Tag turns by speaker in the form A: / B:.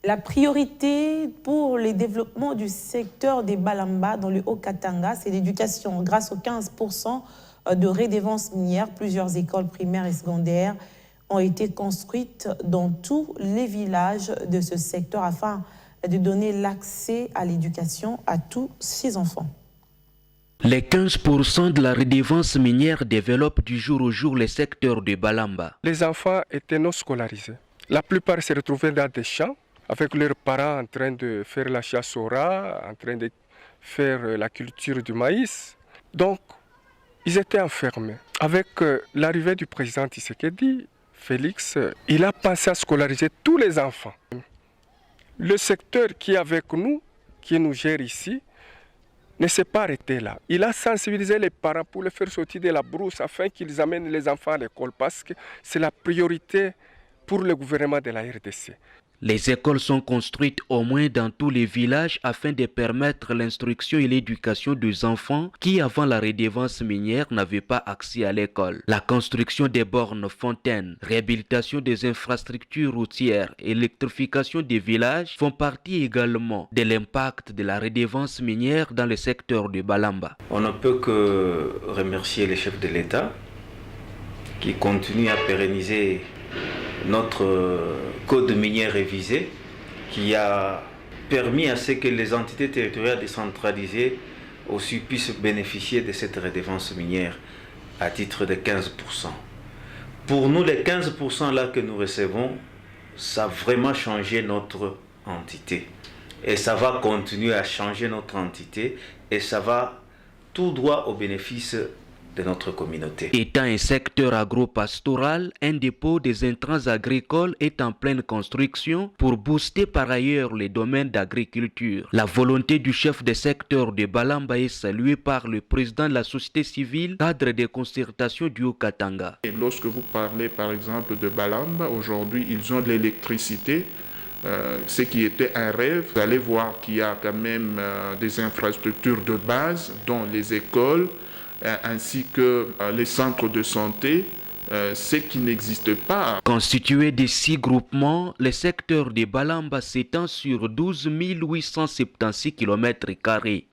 A: La priorité pour le développement du secteur des Balamba dans le Haut-Katanga, c'est l'éducation. Grâce aux 15% de redevance minière, plusieurs écoles primaires et secondaires ont été construites dans tous les villages de ce secteur afin de donner l'accès à l'éducation à tous ces enfants.
B: Les 15% de la redevance minière développent du jour au jour le secteur de Balamba.
C: Les enfants étaient non scolarisés. La plupart se retrouvaient dans des champs avec leurs parents en train de faire la chasse au rat, en train de faire la culture du maïs. Donc, ils étaient enfermés. Avec l'arrivée du président Tshisekedi, Félix, il a pensé à scolariser tous les enfants. Le secteur qui est avec nous, qui nous gère ici, ne s'est pas arrêté là. Il a sensibilisé les parents pour les faire sortir de la brousse afin qu'ils amènent les enfants à l'école parce que c'est la priorité pour le gouvernement de la RDC.
B: Les écoles sont construites au moins dans tous les villages afin de permettre l'instruction et l'éducation des enfants qui, avant la redevance minière, n'avaient pas accès à l'école. La construction des bornes fontaines, réhabilitation des infrastructures routières, électrification des villages font partie également de l'impact de la redevance minière dans le secteur de Balamba.
D: On ne peut que remercier les chefs de l'État qui continuent à pérenniser notre code minier révisé qui a permis à ce que les entités territoriales décentralisées aussi puissent bénéficier de cette redevance minière à titre de 15%. Pour nous, les 15% là que nous recevons, ça a vraiment changé notre entité. Et ça va continuer à changer notre entité et ça va tout droit au bénéfice de notre communauté.
B: Étant un secteur agro-pastoral, un dépôt des intrants agricoles est en pleine construction pour booster par ailleurs les domaines d'agriculture. La volonté du chef de secteur de Balamba est saluée par le président de la société civile, cadre de concertation du Haut-Katanga.
E: Et lorsque vous parlez par exemple de Balamba, aujourd'hui ils ont de l'électricité. Ce qui était un rêve, vous allez voir qu'il y a quand même des infrastructures de base, dont les écoles, ainsi que les centres de santé, ce qui n'existe pas.
B: Constitué de 6 groupements, le secteur de Balamba s'étend sur 12 876 km².